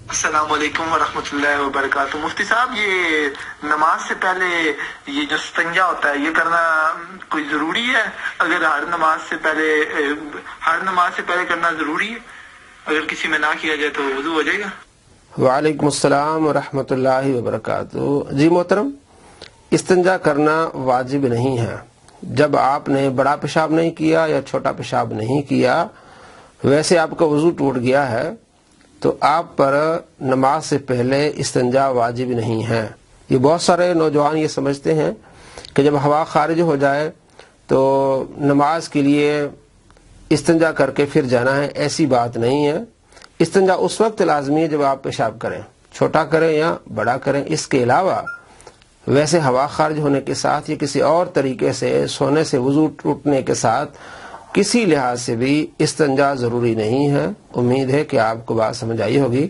السلام علیکم ورحمۃ اللہ وبرکاتہ۔ مفتی صاحب، یہ نماز سے پہلے یہ جو استنجا ہوتا ہے یہ کرنا کوئی ضروری ہے؟ اگر ہر نماز سے پہلے کرنا ضروری ہے، اگر کسی میں نہ کیا جائے تو وضو ہو جائے گا؟ وعلیکم السلام ورحمۃ اللہ وبرکاتہ۔ جی محترم، استنجا کرنا واجب نہیں ہے۔ جب آپ نے بڑا پیشاب نہیں کیا یا چھوٹا پیشاب نہیں کیا، ویسے آپ کا وضو ٹوٹ گیا ہے تو آپ پر نماز سے پہلے استنجا واجب نہیں ہے۔ یہ بہت سارے نوجوان یہ سمجھتے ہیں کہ جب ہوا خارج ہو جائے تو نماز کے لیے استنجا کر کے پھر جانا ہے۔ ایسی بات نہیں ہے۔ استنجا اس وقت لازمی ہے جب آپ پیشاب کریں، چھوٹا کریں یا بڑا کریں۔ اس کے علاوہ ویسے ہوا خارج ہونے کے ساتھ یا کسی اور طریقے سے سونے سے وضو ٹوٹنے کے ساتھ کسی لحاظ سے بھی استنجا ضروری نہیں ہے۔ امید ہے کہ آپ کو بات سمجھ آئی ہوگی۔